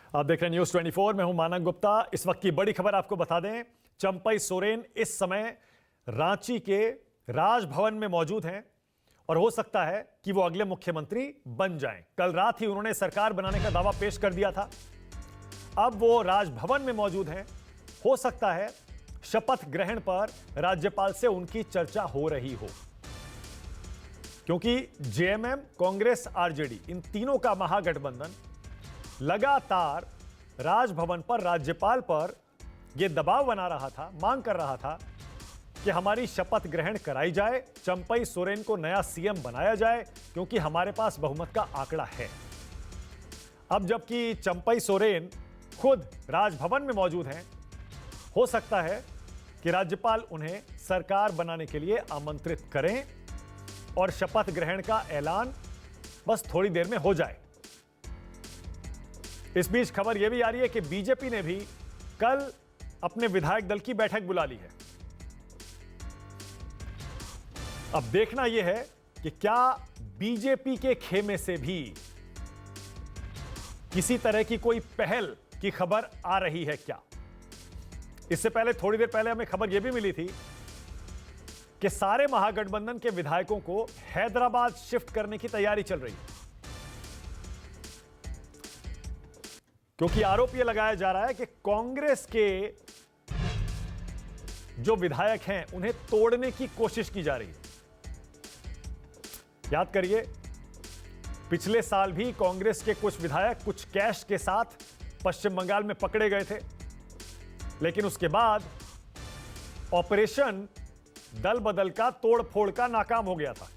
आप देख रहे हैं न्यूज 24। मैं हूं मानक गुप्ता। इस वक्त की बड़ी खबर आपको बता दें, चंपई सोरेन इस समय रांची के राजभवन में मौजूद हैं और हो सकता है कि वो अगले मुख्यमंत्री बन जाएं। कल रात ही उन्होंने सरकार बनाने का दावा पेश कर दिया था। अब वो राजभवन में मौजूद हैं। हो सकता है शपथ ग्रहण पर राज्यपाल से उनकी चर्चा हो रही हो, क्योंकि जेएमएम, कांग्रेस, आरजेडी, इन तीनों का महागठबंधन लगातार राजभवन पर राज्यपाल पर यह दबाव बना रहा था, मांग कर रहा था कि हमारी शपथ ग्रहण कराई जाए, चंपई सोरेन को नया सीएम बनाया जाए, क्योंकि हमारे पास बहुमत का आंकड़ा है। अब जबकि चंपई सोरेन खुद राजभवन में मौजूद हैं, हो सकता है कि राज्यपाल उन्हें सरकार बनाने के लिए आमंत्रित करें और शपथ ग्रहण का ऐलान बस थोड़ी देर में हो जाए। इस बीच खबर यह भी आ रही है कि बीजेपी ने भी कल अपने विधायक दल की बैठक बुला ली है। अब देखना यह है कि क्या बीजेपी के खेमे से भी किसी तरह की कोई पहल की खबर आ रही है क्या। इससे पहले, थोड़ी देर पहले हमें खबर यह भी मिली थी कि सारे महागठबंधन के विधायकों को हैदराबाद शिफ्ट करने की तैयारी चल रही है, क्योंकि आरोप यह लगाया जा रहा है कि कांग्रेस के जो विधायक हैं उन्हें तोड़ने की कोशिश की जा रही है। याद करिए, पिछले साल भी कांग्रेस के कुछ विधायक कुछ कैश के साथ पश्चिम बंगाल में पकड़े गए थे, लेकिन उसके बाद ऑपरेशन दल बदल का, तोड़ फोड़ का नाकाम हो गया था।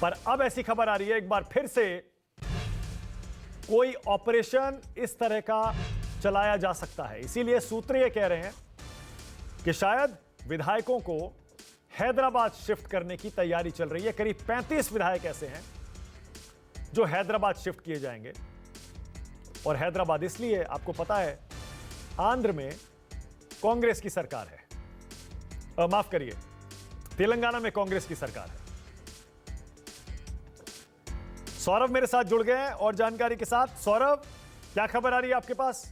पर अब ऐसी खबर आ रही है, एक बार फिर से कोई ऑपरेशन इस तरह का चलाया जा सकता है। इसीलिए सूत्र यह कह रहे हैं कि शायद विधायकों को हैदराबाद शिफ्ट करने की तैयारी चल रही है। करीब 35 विधायक ऐसे हैं जो हैदराबाद शिफ्ट किए जाएंगे। और हैदराबाद इसलिए, आपको पता है, आंध्र में कांग्रेस की सरकार है, माफ करिए, तेलंगाना में कांग्रेस की सरकार है। सौरभ मेरे साथ जुड़ गए हैं और जानकारी के साथ। सौरभ, क्या खबर आ रही है आपके पास?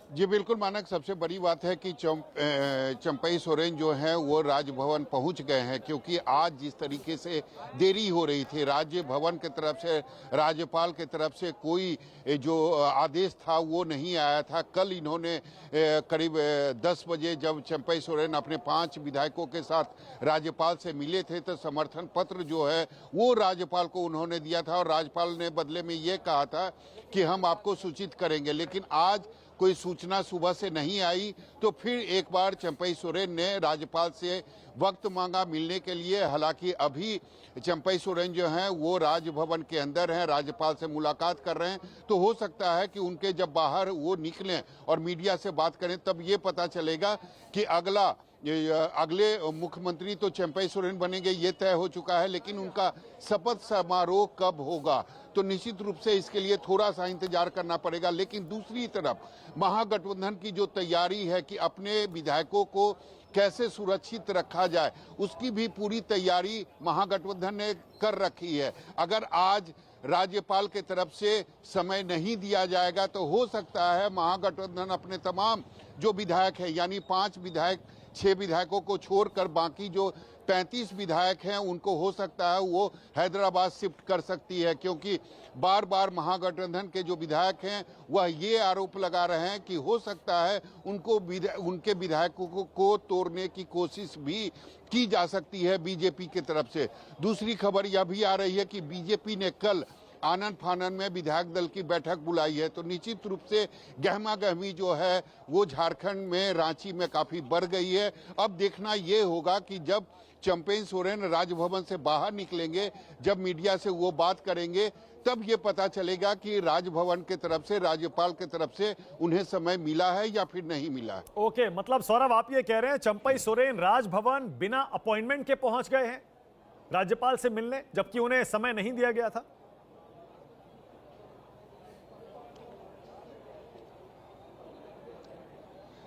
जी बिल्कुल मानक, सबसे बड़ी बात है कि चंपई सोरेन जो हैं वो राजभवन पहुंच गए हैं, क्योंकि आज जिस तरीके से देरी हो रही थी, राजभवन की तरफ से, राज्यपाल की तरफ से कोई जो आदेश था वो नहीं आया था। कल इन्होंने करीब 10 बजे जब चंपई सोरेन अपने 5 विधायकों के साथ राज्यपाल से मिले थे, तो समर्थन पत्र जो है वो राज्यपाल को उन्होंने दिया था और राज्यपाल ने बदले में ये कहा था कि हम आपको सूचित करेंगे। लेकिन आज कोई सूचना सुबह से नहीं आई, तो फिर एक बार चंपई सोरेन ने राज्यपाल से वक्त मांगा मिलने के लिए। हालांकि अभी चंपई सोरेन जो हैं वो राजभवन के अंदर हैं, राज्यपाल से मुलाकात कर रहे हैं। तो हो सकता है कि उनके जब बाहर वो निकलें और मीडिया से बात करें, तब ये पता चलेगा कि अगले मुख्यमंत्री तो चंपई सोरेन बनेंगे, ये तय हो चुका है, लेकिन उनका शपथ समारोह कब होगा तो निश्चित रूप से इसके लिए थोड़ा सा इंतजार करना पड़ेगा। लेकिन दूसरी तरफ महागठबंधन की जो तैयारी है कि अपने विधायकों को कैसे सुरक्षित रखा जाए, उसकी भी पूरी तैयारी महागठबंधन ने कर रखी है। अगर आज राज्यपाल के तरफ से समय नहीं दिया जाएगा तो हो सकता है महागठबंधन अपने तमाम जो विधायक हैं, यानी 6 विधायकों को छोड़कर बाकी जो 35 विधायक हैं उनको हो सकता है वो हैदराबाद शिफ्ट कर सकती है, क्योंकि बार बार महागठबंधन के जो विधायक हैं वह ये आरोप लगा रहे हैं कि हो सकता है उनके विधायकों को तोड़ने की कोशिश भी की जा सकती है बीजेपी की तरफ से। दूसरी खबर यह भी आ रही है कि बीजेपी ने कल आनन फानन में विधायक दल की बैठक बुलाई है, तो निश्चित रूप से गहमा गहमी जो है वो झारखंड में, रांची में काफी बढ़ गई है। अब देखना ये होगा कि जब चंपई सोरेन राजभवन से बाहर निकलेंगे, जब मीडिया से वो बात करेंगे, तब ये पता चलेगा कि राजभवन की तरफ से, राज्यपाल की तरफ से उन्हें समय मिला है या फिर नहीं मिला है। ओके, मतलब सौरभ आप ये कह रहे हैं चंपई सोरेन राजभवन बिना अपॉइंटमेंट के पहुंच गए हैं राज्यपाल से मिलने, जबकि उन्हें समय नहीं दिया गया था?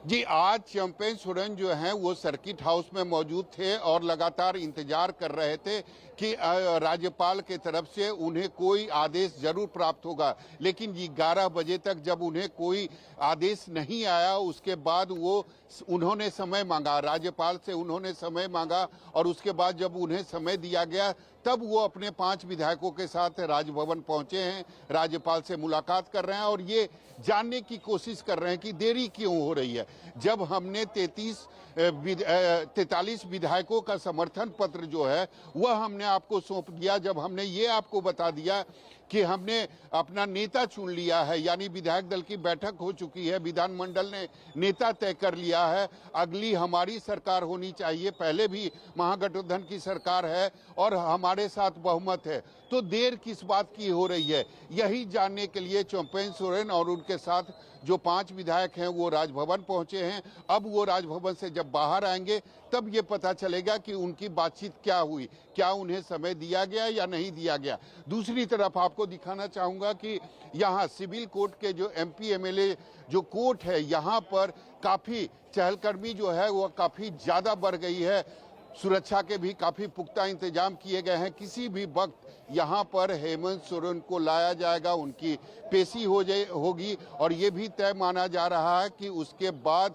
जी, आज चंपई सोरेन जो हैं वो सर्किट हाउस में मौजूद थे और लगातार इंतजार कर रहे थे कि राज्यपाल के तरफ से उन्हें कोई आदेश जरूर प्राप्त होगा, लेकिन 11 बजे तक जब उन्हें कोई आदेश नहीं आया उसके बाद उन्होंने समय मांगा, राज्यपाल से उन्होंने समय मांगा और उसके बाद जब उन्हें समय दिया गया तब वो अपने 5 विधायकों के साथ राजभवन पहुंचे हैं, राज्यपाल से मुलाकात कर रहे हैं और ये जानने की कोशिश कर रहे हैं कि देरी क्यों हो रही है। जब हमने 43 विधायकों का समर्थन पत्र जो है वह हमने आपको सौंप दिया, जब हमने ये आपको बता दिया कि हमने अपना नेता चुन लिया है, यानी विधायक दल की बैठक हो चुकी है, विधानमंडल ने नेता तय कर लिया है, अगली हमारी सरकार होनी चाहिए, पहले भी महागठबंधन की सरकार है और हमारे साथ बहुमत है, तो देर किस बात की हो रही है, यही जानने के लिए चंपई सोरेन और उनके साथ जो 5 विधायक हैं वो राजभवन पहुंचे हैं। अब वो राजभवन से जब बाहर आएंगे तब ये पता चलेगा कि उनकी बातचीत क्या हुई, क्या उन्हें समय दिया गया या नहीं दिया गया। दूसरी तरफ आपको दिखाना चाहूंगा कि यहाँ सिविल कोर्ट के जो MP MLA जो कोर्ट है यहाँ पर काफी चहलकदमी जो है वो काफी ज्यादा बढ़ गई है, सुरक्षा के भी काफी पुख्ता इंतजाम किए गए हैं। किसी भी वक्त यहाँ पर हेमंत सोरेन को लाया जाएगा, उनकी पेशी होगी और ये भी तय माना जा रहा है कि उसके बाद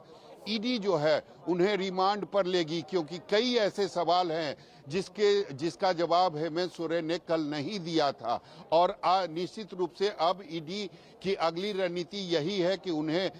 ईडी जो है उन्हें रिमांड पर लेगी, क्योंकि कई ऐसे सवाल हैं जिसका जवाब हेमंत सोरेन ने कल नहीं दिया था और निश्चित रूप से अब ईडी की अगली रणनीति यही है कि उन्हें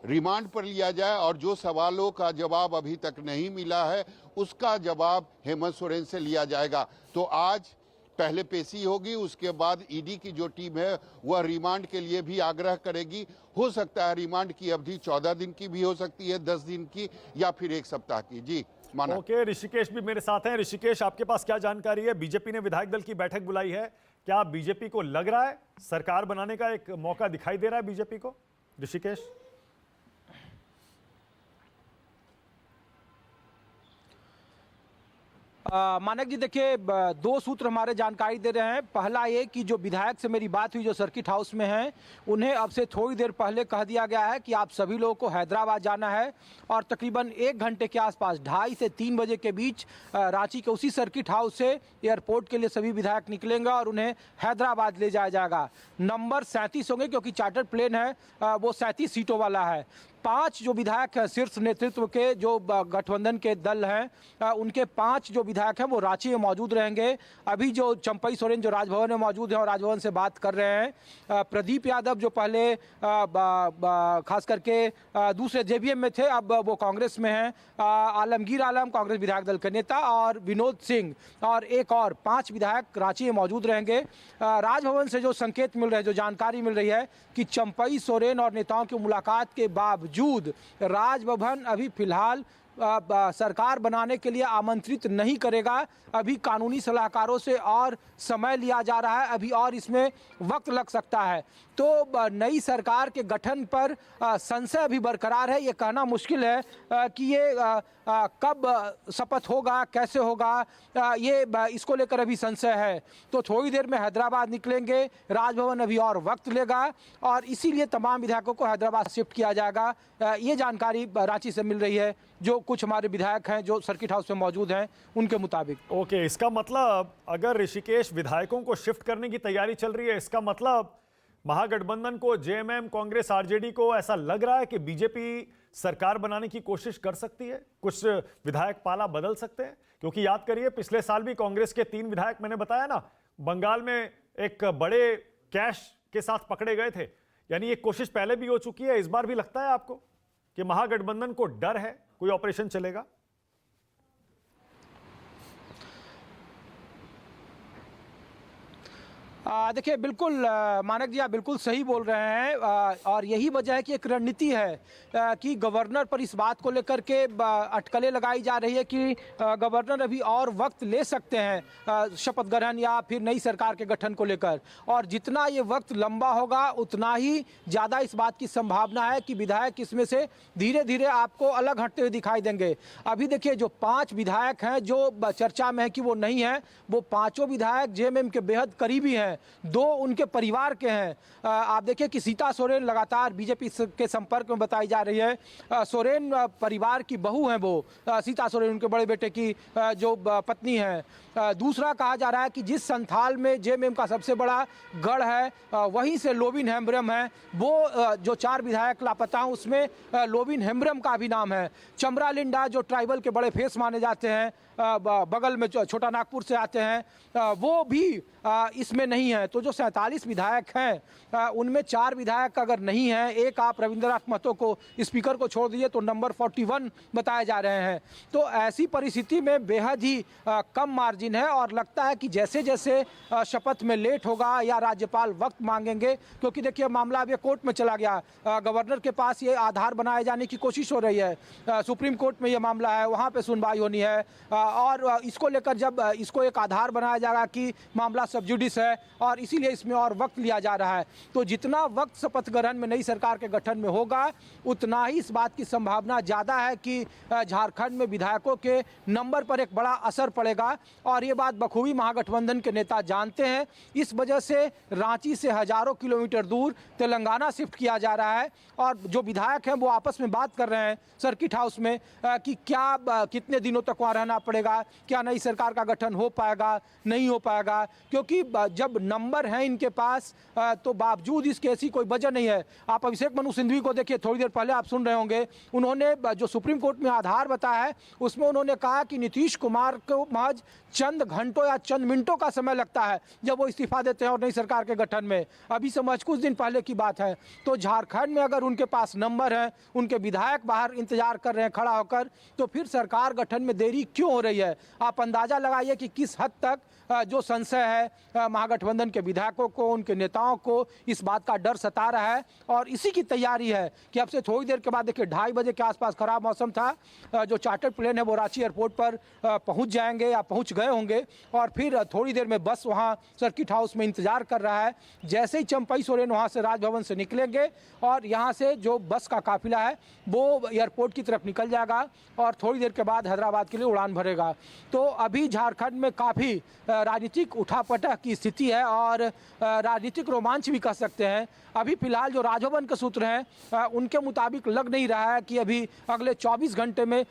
रिमांड पर लिया जाए और जो सवालों का जवाब अभी तक नहीं मिला है उसका जवाब हेमंत सोरेन से लिया जाएगा। तो आज पहले पेशी होगी, उसके बाद ईडी की जो टीम है वह रिमांड के लिए भी आग्रह करेगी। हो सकता है रिमांड की अवधि 14 दिन की भी हो सकती है, 10 दिन की या फिर 1 सप्ताह की। जी माना। ओके, ऋषिकेश भी मेरे साथ हैं। ऋषिकेश, आपके पास क्या जानकारी है? बीजेपी ने विधायक दल की बैठक बुलाई है, क्या बीजेपी को लग रहा है सरकार बनाने का एक मौका दिखाई दे रहा है बीजेपी को? ऋषिकेश। मानक जी देखिए, 2 सूत्र हमारे जानकारी दे रहे हैं। पहला ये कि जो विधायक से मेरी बात हुई जो सर्किट हाउस में हैं, उन्हें अब से थोड़ी देर पहले कह दिया गया है कि आप सभी लोगों को हैदराबाद जाना है और तकरीबन 1 घंटे के आसपास 2:30 से 3 बजे के बीच रांची के उसी सर्किट हाउस से एयरपोर्ट के लिए सभी विधायक निकलेंगे और उन्हें हैदराबाद ले जाया जाएगा। नंबर 37 होंगे क्योंकि चार्टर्ड प्लेन है वो 37 सीटों वाला है। 5 जो विधायक हैं शीर्ष नेतृत्व के जो गठबंधन के दल हैं उनके 5 जो विधायक हैं वो रांची में मौजूद रहेंगे। अभी जो चंपई सोरेन जो राजभवन में मौजूद हैं और राजभवन से बात कर रहे हैं। प्रदीप यादव जो पहले खास करके दूसरे JVM में थे, अब वो कांग्रेस में हैं। आलमगीर आलम कांग्रेस विधायक दल के नेता और विनोद सिंह और एक और 5 विधायक रांची में मौजूद रहेंगे। राजभवन से जो संकेत मिल रहे हैं, जो जानकारी मिल रही है कि चंपई सोरेन और नेताओं की मुलाकात के बावजूद राजभवन अभी फिलहाल सरकार बनाने के लिए आमंत्रित नहीं करेगा। अभी कानूनी सलाहकारों से और समय लिया जा रहा है, अभी और इसमें वक्त लग सकता है। तो नई सरकार के गठन पर संशय अभी बरकरार है। ये कहना मुश्किल है कि ये कब शपथ होगा, कैसे होगा, ये इसको लेकर अभी संशय है। तो थोड़ी देर में हैदराबाद निकलेंगे, राजभवन अभी और वक्त लेगा और इसीलिए तमाम विधायकों को हैदराबाद शिफ्ट किया जाएगा। ये जानकारी रांची से मिल रही है, जो कुछ हमारे विधायक हैं जो सर्किट हाउस में मौजूद हैं उनके मुताबिक। ओके, इसका मतलब अगर ऋषिकेश विधायकों को शिफ्ट करने की तैयारी चल रही है, इसका मतलब महागठबंधन को, JMM, कांग्रेस, RJD को ऐसा लग रहा है कि बीजेपी सरकार बनाने की कोशिश कर सकती है, कुछ विधायक पाला बदल सकते हैं। क्योंकि याद करिए पिछले साल भी कांग्रेस के 3 विधायक, मैंने बताया ना, बंगाल में एक बड़े कैश के साथ पकड़े गए थे। यानी ये कोशिश पहले भी हो चुकी है। इस बार भी लगता है आपको कि महागठबंधन को डर है कोई ऑपरेशन चलेगा? देखिए बिल्कुल मानक जी आप बिल्कुल सही बोल रहे हैं और यही वजह है कि एक रणनीति है कि गवर्नर पर इस बात को लेकर के अटकलें लगाई जा रही है कि गवर्नर अभी और वक्त ले सकते हैं शपथ ग्रहण या फिर नई सरकार के गठन को लेकर, और जितना ये वक्त लंबा होगा उतना ही ज़्यादा इस बात की संभावना है कि विधायक इसमें से धीरे धीरे आपको अलग हटते हुए दिखाई देंगे। अभी देखिए जो 5 विधायक हैं जो चर्चा में है कि वो नहीं है, वो 5 विधायक JMM के बेहद करीबी हैं दो उनके परिवार के हैं। आप देखिए कि सीता सोरेन लगातार बीजेपी के संपर्क में बताई जा रही है। सोरेन परिवार की बहू हैं वो, सीता सोरेन उनके बड़े बेटे की जो पत्नी है। दूसरा कहा जा रहा है कि जिस संथाल में जेएमएम का सबसे बड़ा गढ़ है वहीं से लोबिन हेम्ब्रम है। वो जो 4 विधायक लापता हैं उसमें लोबिन हेम्ब्रम का भी नाम है। चमरा लिंडा जो ट्राइबल के बड़े फेस माने जाते हैं, बगल में छोटा नागपुर से आते हैं, वो भी इसमें नहीं है। तो जो 47 विधायक हैं उनमें 4 विधायक अगर नहीं हैं, एक आप रविंद्रनाथ महतो को स्पीकर को छोड़ दिए तो नंबर 41 बताए जा रहे हैं। तो ऐसी परिस्थिति में बेहद ही कम मार्जिन है और लगता है कि जैसे जैसे शपथ में लेट होगा या राज्यपाल वक्त मांगेंगे, क्योंकि देखिए मामला अब ये कोर्ट में चला गया, गवर्नर के पास ये आधार बनाए जाने की कोशिश हो रही है, सुप्रीम कोर्ट में ये मामला है, वहाँ पे सुनवाई होनी है और इसको लेकर जब इसको एक आधार बनाया जाएगा कि मामला सब जुडिस है और इसीलिए इसमें और वक्त लिया जा रहा है। तो जितना वक्त शपथ ग्रहण में नई सरकार के गठन में होगा उतना ही इस बात की संभावना ज़्यादा है कि झारखंड में विधायकों के नंबर पर एक बड़ा असर पड़ेगा और ये बात बखूबी महागठबंधन के नेता जानते हैं। इस वजह से रांची से हजारों किलोमीटर दूर तेलंगाना शिफ्ट किया जा रहा है और जो विधायक हैं वो आपस में बात कर रहे हैं सर्किट हाउस में कि क्या कितने दिनों तक वहाँ रहना पड़ेगा, क्या नई सरकार का गठन हो पाएगा नहीं हो पाएगा, क्योंकि जब नंबर है इनके पास तो बावजूद इसके ऐसी कोई वजह नहीं है। आप अभिषेक मनु सिंघवी को देखिए, थोड़ी देर पहले आप सुन रहे होंगे, उन्होंने जो सुप्रीम कोर्ट में आधार बताया है उसमें उन्होंने कहा कि नीतीश कुमार को महज चंद घंटों या चंद मिनटों का समय लगता है जब वो इस्तीफा देते हैं और नई सरकार के गठन में। अभी से महज कुछ दिन पहले की बात है। तो झारखंड में अगर उनके पास नंबर है, उनके विधायक बाहर इंतजार कर रहे हैं खड़ा होकर, तो फिर सरकार गठन में देरी क्यों हो रही है? आप अंदाजा लगाइए कि किस हद तक जो संशय है महागठबंधन के विधायकों को, उनके नेताओं को इस बात का डर सता रहा है और इसी की तैयारी है कि अब से थोड़ी देर के बाद देखिए 2:30 बजे के आसपास खराब मौसम था, जो चार्टर्ड प्लेन है वो रांची एयरपोर्ट पर पहुंच जाएंगे या पहुंच गए होंगे और फिर थोड़ी देर में बस वहां सर्किट हाउस में इंतजार कर रहा है। जैसे ही चंपई सोरेन वहां से राजभवन से निकलेंगे और यहां से जो बस का काफिला है वो एयरपोर्ट की तरफ निकल जाएगा और थोड़ी देर के बाद हैदराबाद के लिए उड़ान भरेगा। तो अभी झारखंड में काफ़ी राजनीतिक उठापटक की स्थिति है और राजनीतिक रोमांच भी कह सकते हैं। अभी फिलहाल जो राजभवन के सूत्र हैं उनके मुताबिक लग नहीं रहा है कि अभी अगले 24 घंटे में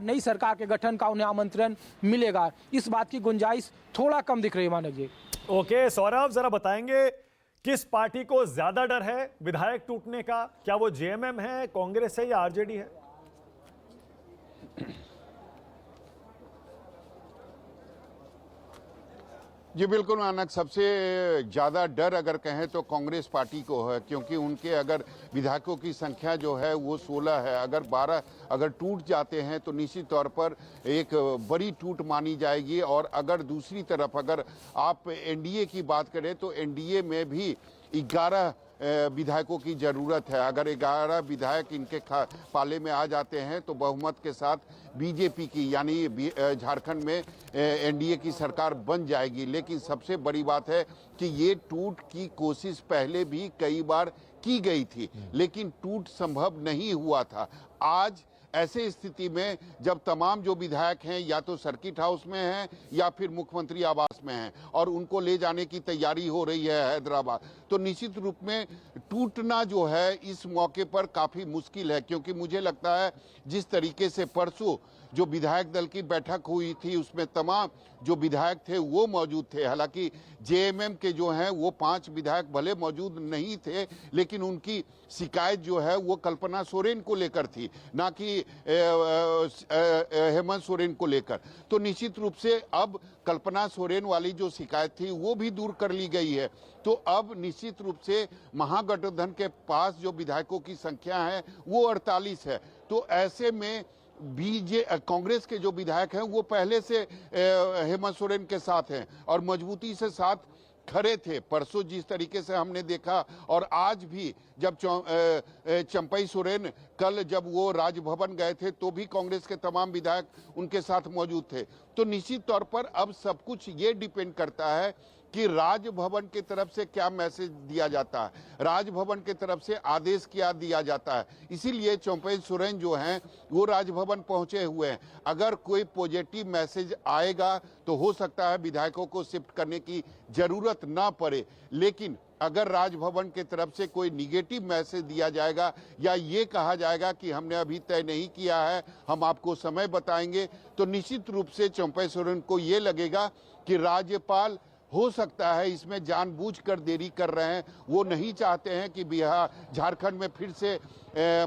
नई सरकार के गठन का उन्हें आमंत्रण मिलेगा। इस बात की गुंजाइश थोड़ा कम दिख रही है मानक जी। ओके सौरभ, जरा बताएंगे किस पार्टी को ज्यादा डर है विधायक टूटने का? क्या वो जेएमएम है, कांग्रेस है या आरजेडी है? जी बिल्कुल मानक, सबसे ज़्यादा डर अगर कहें तो कांग्रेस पार्टी को है, क्योंकि उनके अगर विधायकों की संख्या जो है वो 16 है। अगर 12 अगर टूट जाते हैं तो निश्चित तौर पर एक बड़ी टूट मानी जाएगी। और अगर दूसरी तरफ अगर आप एनडीए की बात करें तो एनडीए में भी 11 विधायकों की ज़रूरत है। अगर 11 विधायक इनके पाले में आ जाते हैं तो बहुमत के साथ बीजेपी की यानी झारखंड में एनडीए की सरकार बन जाएगी। लेकिन सबसे बड़ी बात है कि ये टूट की कोशिश पहले भी कई बार की गई थी लेकिन टूट संभव नहीं हुआ था। आज ऐसे स्थिति में जब तमाम जो विधायक हैं या तो सर्किट हाउस में हैं या फिर मुख्यमंत्री आवास में हैं और उनको ले जाने की तैयारी हो रही है हैदराबाद, तो निश्चित रूप में टूटना जो है इस मौके पर काफ़ी मुश्किल है। क्योंकि मुझे लगता है जिस तरीके से परसों जो विधायक दल की बैठक हुई थी उसमें तमाम जो विधायक थे वो मौजूद थे। हालांकि जेएमएम के जो हैं वो 5 विधायक भले मौजूद नहीं थे लेकिन उनकी शिकायत जो है वो कल्पना सोरेन को लेकर थी, ना कि हेमंत सोरेन को लेकर। तो निश्चित रूप से अब कल्पना सोरेन वाली जो शिकायत थी वो भी दूर कर ली गई है। तो अब निश्चित रूप से महागठबंधन के पास जो विधायकों की संख्या है वो 48 है। तो ऐसे में कांग्रेस के जो विधायक हैं वो पहले से हेमंत सोरेन के साथ हैं और मजबूती से साथ खड़े थे। परसों जिस तरीके से हमने देखा और आज भी जब चंपई सोरेन कल जब वो राजभवन गए थे तो भी कांग्रेस के तमाम विधायक उनके साथ मौजूद थे। तो निश्चित तौर पर अब सब कुछ ये डिपेंड करता है कि राजभवन की तरफ से क्या मैसेज दिया जाता है, राजभवन की तरफ से आदेश क्या दिया जाता है। इसीलिए चंपई सोरेन जो हैं वो राजभवन पहुंचे हुए हैं। अगर कोई पॉजिटिव मैसेज आएगा तो हो सकता है विधायकों को शिफ्ट करने की जरूरत ना पड़े, लेकिन अगर राजभवन की तरफ से कोई निगेटिव मैसेज दिया जाएगा या ये कहा जाएगा कि हमने अभी तय नहीं किया है, हम आपको समय बताएंगे, तो निश्चित रूप से चंपई सोरेन को ये लगेगा कि राज्यपाल हो सकता है इसमें जानबूझकर देरी कर रहे हैं। वो नहीं चाहते हैं कि बिहार झारखंड में फिर से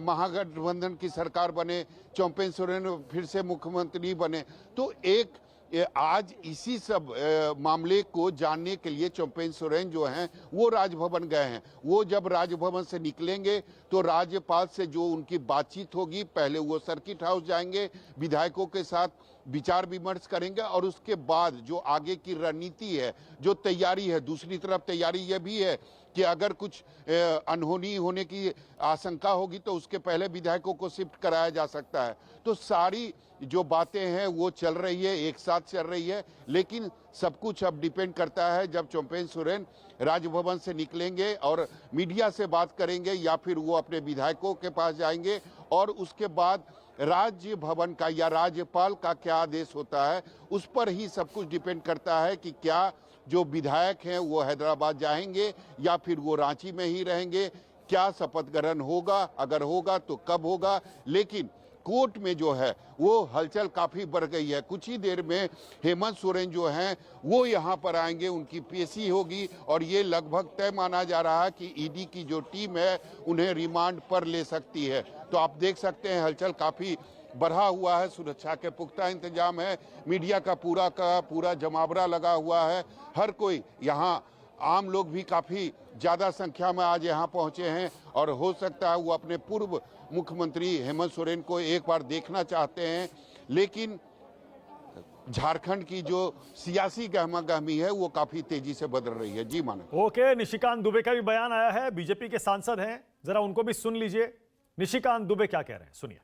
महागठबंधन की सरकार बने, चंपई सोरेन फिर से मुख्यमंत्री बने। तो आज इसी सब मामले को जानने के लिए चंपई सोरेन जो हैं वो राजभवन गए हैं। वो जब राजभवन से निकलेंगे तो राज्यपाल से जो उनकी बातचीत होगी, पहले वो सर्किट हाउस जाएंगे, विधायकों के साथ विचार विमर्श करेंगे और उसके बाद जो आगे की रणनीति है, जो तैयारी है, दूसरी तरफ तैयारी यह भी है कि अगर कुछ अनहोनी होने की आशंका होगी तो उसके पहले विधायकों को शिफ्ट कराया जा सकता है। तो सारी जो बातें हैं वो चल रही है, एक साथ चल रही है, लेकिन सब कुछ अब डिपेंड करता है जब चंपई सोरेन राजभवन से निकलेंगे और मीडिया से बात करेंगे या फिर वो अपने विधायकों के पास जाएंगे और उसके बाद राज्य भवन का या राज्यपाल का क्या आदेश होता है उस पर ही सब कुछ डिपेंड करता है कि क्या जो विधायक हैं वो हैदराबाद जाएंगे या फिर वो रांची में ही रहेंगे, क्या शपथ ग्रहण होगा, अगर होगा तो कब होगा। लेकिन कोर्ट में जो है वो हलचल काफी बढ़ गई है। कुछ ही देर में हेमंत सोरेन जो हैं वो यहाँ पर आएंगे, उनकी पेशी होगी और ये लगभग तय माना जा रहा है कि ईडी की जो टीम है उन्हें रिमांड पर ले सकती है। तो आप देख सकते हैं हलचल काफी बढ़ा हुआ है, सुरक्षा के पुख्ता इंतजाम है, मीडिया का पूरा जमावड़ा लगा हुआ है। हर कोई यहाँ, आम लोग भी काफी ज्यादा संख्या में आज यहाँ पहुंचे हैं और हो सकता है वो अपने पूर्व मुख्यमंत्री हेमंत सोरेन को एक बार देखना चाहते हैं। लेकिन झारखंड की जो सियासी गहमागहमी है वो काफी तेजी से बदल रही है। जी मानव। ओके, निशिकांत दुबे का भी बयान आया है, बीजेपी के सांसद हैं, जरा उनको भी सुन लीजिए। निशिकांत दुबे क्या कह रहे हैं, सुनिए।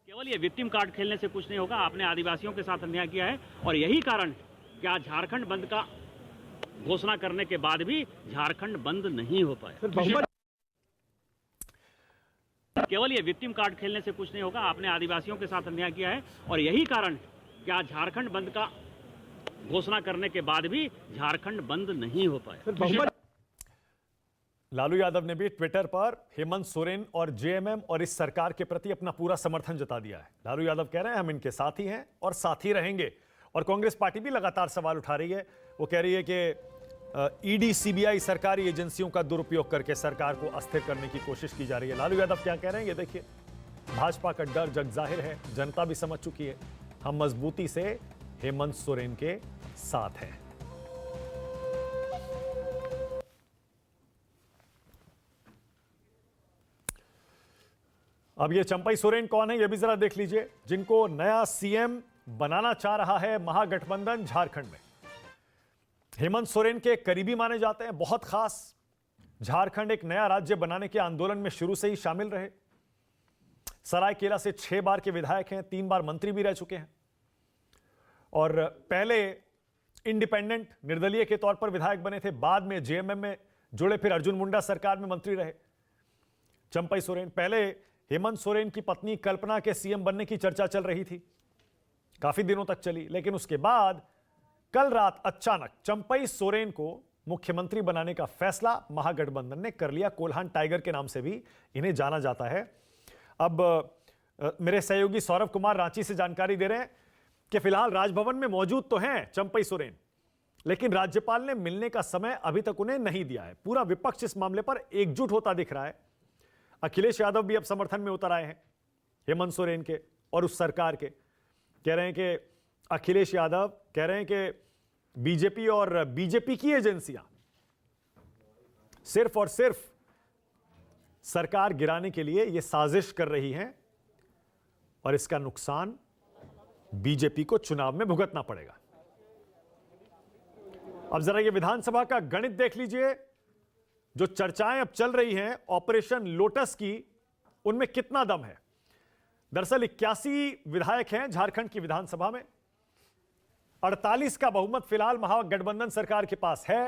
केवल ये विक्टिम कार्ड खेलने से कुछ नहीं होगा। आपने आदिवासियों के साथ अन्याय किया है और यही कारण कि आज झारखंड बंद का घोषणा करने के बाद भी झारखंड बंद नहीं हो पाया। केवल ये विक्टिम कार्ड खेलने से कुछ नहीं होगा। आपने आदिवासियों के साथ अन्याय किया है और यही कारण कि आज झारखंड बंद का घोषणा करने के बाद भी झारखंड बंद नहीं हो पाया। लालू यादव ने भी ट्विटर पर हेमंत सोरेन और जेएमएम और इस सरकार के प्रति अपना पूरा समर्थन जता दिया है। लालू यादव कह रहे हैं हम इनके साथ ही हैं और साथ ही रहेंगे। और कांग्रेस पार्टी भी लगातार सवाल उठा रही है। वो कह रही है कि ईडी सीबीआई सरकारी एजेंसियों का दुरुपयोग करके सरकार को अस्थिर करने की कोशिश की जा रही है। लालू यादव क्या कह रहे हैं ये देखिए। भाजपा का डर जग जाहिर है, जनता भी समझ चुकी है, हम मजबूती से हेमंत सोरेन के साथ हैं। अब ये चंपई सोरेन कौन है ये भी जरा देख लीजिए, जिनको नया सीएम बनाना चाह रहा है महागठबंधन झारखंड में। हेमंत सोरेन के करीबी माने जाते हैं, बहुत खास। झारखंड एक नया राज्य बनाने के आंदोलन में शुरू से ही शामिल रहे। सरायकेला से 6 बार के विधायक हैं, 3 बार मंत्री भी रह चुके हैं और पहले इंडिपेंडेंट निर्दलीय के तौर पर विधायक बने थे, बाद में जेएमएम में जुड़े, फिर अर्जुन मुंडा सरकार में मंत्री रहे। चंपई सोरेन पहले हेमंत सोरेन की पत्नी कल्पना के सीएम बनने की चर्चा चल रही थी, काफी दिनों तक चली, लेकिन उसके बाद कल रात अचानक चंपई सोरेन को मुख्यमंत्री बनाने का फैसला महागठबंधन ने कर लिया। कोल्हान टाइगर के नाम से भी इन्हें जाना जाता है। अब मेरे सहयोगी सौरभ कुमार रांची से जानकारी दे रहे हैं कि फिलहाल राजभवन में मौजूद तो हैं चंपई सोरेन, लेकिन राज्यपाल ने मिलने का समय अभी तक उन्हें नहीं दिया है। पूरा विपक्ष इस मामले पर एकजुट होता दिख रहा है। अखिलेश यादव भी अब समर्थन में उतर आए हैं हेमंत सोरेन के और उस सरकार के। कह रहे हैं कि अखिलेश यादव कह रहे हैं कि बीजेपी और बीजेपी की एजेंसियां सिर्फ और सिर्फ सरकार गिराने के लिए यह साजिश कर रही हैं और इसका नुकसान बीजेपी को चुनाव में भुगतना पड़ेगा। अब जरा ये विधानसभा का गणित देख लीजिए। जो चर्चाएं अब चल रही हैं ऑपरेशन लोटस की, उनमें कितना दम है। दरअसल 81 विधायक हैं झारखंड की विधानसभा में 48 का बहुमत फिलहाल महागठबंधन सरकार के पास है।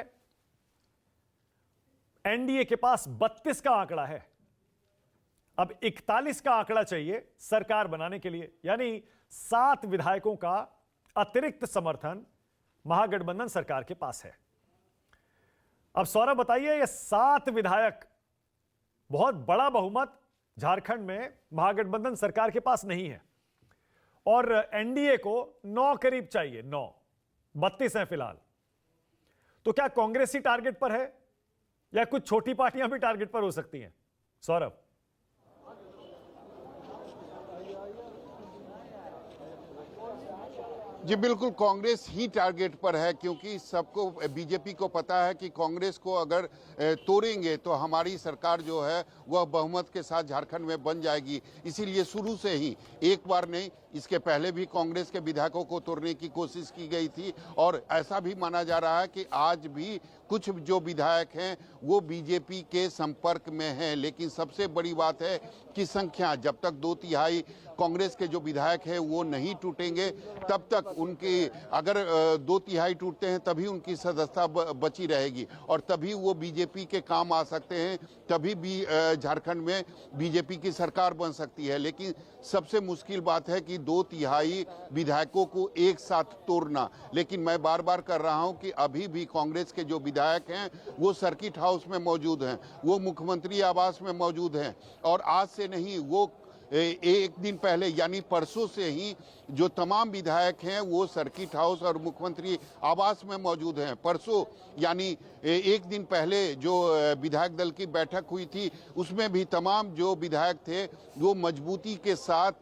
एनडीए के पास 32 का आंकड़ा है। अब 41 का आंकड़ा चाहिए सरकार बनाने के लिए, यानी 7 विधायकों का अतिरिक्त समर्थन महागठबंधन सरकार के पास है। अब सौरभ बताइए, ये 7 विधायक, बहुत बड़ा बहुमत झारखंड में महागठबंधन सरकार के पास नहीं है और एनडीए को 9 करीब चाहिए, 9, 32 हैं फिलहाल। तो क्या कांग्रेस ही टारगेट पर है या कुछ छोटी पार्टियां भी टारगेट पर हो सकती हैं? सौरभ। जी बिल्कुल, कांग्रेस ही टारगेट पर है, क्योंकि सबको, बीजेपी को पता है कि कांग्रेस को अगर तोड़ेंगे तो हमारी सरकार जो है वह बहुमत के साथ झारखंड में बन जाएगी। इसीलिए शुरू से ही, एक बार नहीं, इसके पहले भी कांग्रेस के विधायकों को तोड़ने की कोशिश की गई थी और ऐसा भी माना जा रहा है कि आज भी कुछ जो विधायक हैं वो बीजेपी के संपर्क में हैं। लेकिन सबसे बड़ी बात है कि संख्या, जब तक 2/3 कांग्रेस के जो विधायक हैं वो नहीं टूटेंगे, तब तक उनकी, अगर 2/3 टूटते हैं तभी उनकी सदस्यता बची रहेगी और तभी वो बीजेपी के काम आ सकते हैं, तभी भी झारखंड में बीजेपी की सरकार बन सकती है। लेकिन सबसे मुश्किल बात है कि 2/3 विधायकों को एक साथ तोड़ना। लेकिन मैं बार बार कर रहा हूं कि अभी भी कांग्रेस के जो विधायक हैं वो सर्किट हाउस में मौजूद हैं, वो मुख्यमंत्री आवास में मौजूद हैं और आज से नहीं, वो एक दिन पहले यानी परसों से ही जो तमाम विधायक हैं वो सर्किट हाउस और मुख्यमंत्री आवास में मौजूद हैं। परसों यानी एक दिन पहले जो विधायक दल की बैठक हुई थी उसमें भी तमाम जो विधायक थे वो मजबूती के साथ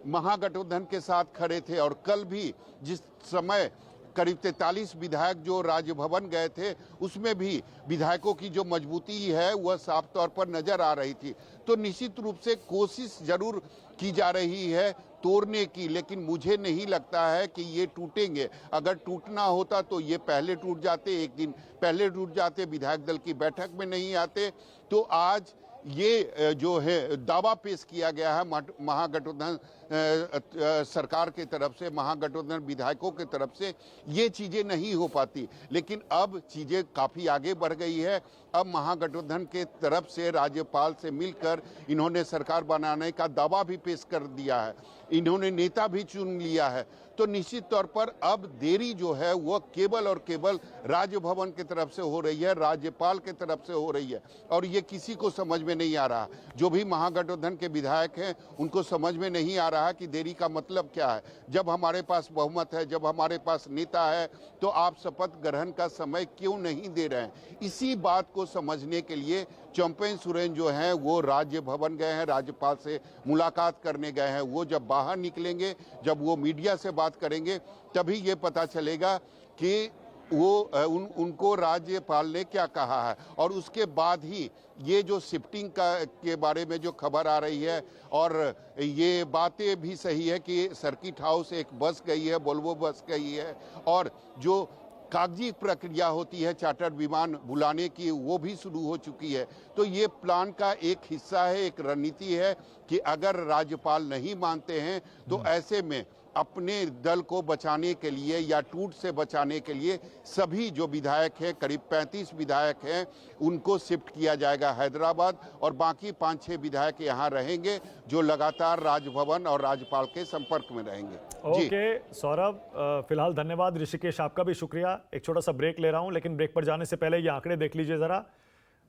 महागठबंधन के साथ खड़े थे और कल भी जिस समय करीब 43 विधायक जो राजभवन गए थे उसमें भी विधायकों की जो मजबूती है वह साफ तौर पर नजर आ रही थी। तो निश्चित रूप से कोशिश जरूर की जा रही है तोड़ने की, लेकिन मुझे नहीं लगता है कि ये टूटेंगे। अगर टूटना होता तो ये पहले टूट जाते, एक दिन पहले टूट जाते, विधायक दल की बैठक में नहीं आते। तो आज ये जो है दावा पेश किया गया है महागठबंधन सरकार की तरफ से, महागठबंधन विधायकों की तरफ से, ये चीजें नहीं हो पाती। लेकिन अब चीजें काफी आगे बढ़ गई है। अब महागठबंधन के तरफ से राज्यपाल से मिलकर इन्होंने सरकार बनाने का दावा भी पेश कर दिया है, इन्होंने नेता भी चुन लिया है। तो निश्चित तौर पर अब देरी जो है वह केवल और केवल राजभवन की तरफ से हो रही है, राज्यपाल की तरफ से हो रही है और ये किसी को समझ में नहीं आ रहा। जो भी महागठबंधन के विधायक हैं उनको समझ में नहीं आ रहा कि देरी का मतलब क्या है। जब हमारे पास बहुमत है, जब हमारे पास नेता है, तो आप शपथ ग्रहण का समय क्यों नहीं दे रहे हैं? इसी बात को समझने के लिए चंपई सोरेन जो हैं वो राज्य भवन गए हैं, राज्यपाल से मुलाकात करने गए हैं। वो जब बाहर निकलेंगे, जब वो मीडिया से बात करेंगे, तभी ये पता चलेगा कि वो उनको राज्यपाल ने क्या कहा है। और उसके बाद ही ये जो शिफ्टिंग के बारे में जो खबर आ रही है, और ये बातें भी सही है कि सर्किट हाउस एक बस गई है, वोल्वो बस गई है, और जो कागजी प्रक्रिया होती है चार्टर्ड विमान बुलाने की वो भी शुरू हो चुकी है। तो ये प्लान का एक हिस्सा है, एक रणनीति है कि अगर राज्यपाल नहीं मानते हैं तो ऐसे में अपने दल को बचाने के लिए या टूट से बचाने के लिए सभी जो विधायक हैं, करीब 35 विधायक हैं, उनको शिफ्ट किया जाएगा हैदराबाद और बाकी 5-6 विधायक यहाँ रहेंगे जो लगातार राजभवन और राज्यपाल के संपर्क में रहेंगे। ओके सौरभ, फिलहाल धन्यवाद। ऋषिकेश आपका भी शुक्रिया। एक छोटा सा ब्रेक ले रहा हूं, लेकिन ब्रेक पर जाने से पहले ये आंकड़े देख लीजिए जरा।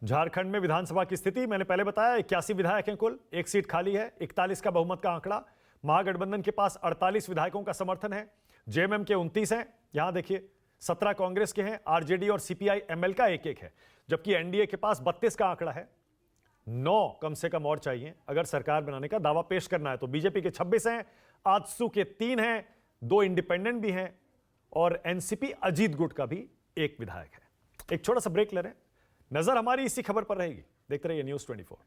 झारखंड में विधानसभा की स्थिति मैंने पहले बताया, 81 विधायक हैं कुल, एक सीट खाली है, 41 का बहुमत का आंकड़ा। महागठबंधन के पास 48 विधायकों का समर्थन है, जेएमएम के 29 हैं, यहां देखिए 17 कांग्रेस के हैं, आरजेडी और सीपीआई एमएल का 1-1 है, जबकि एनडीए के पास 32 का आंकड़ा है। 9 कम से कम और चाहिए अगर सरकार बनाने का दावा पेश करना है। तो बीजेपी के 26 हैं, आजसू के 3 हैं, 2 इंडिपेंडेंट भी हैं और एनसीपी अजीत गुट का भी 1 विधायक है। एक छोटा सा ब्रेक ले रहे हैं, नजर हमारी इसी खबर पर रहेगी। देखते रहिए न्यूज़ 24।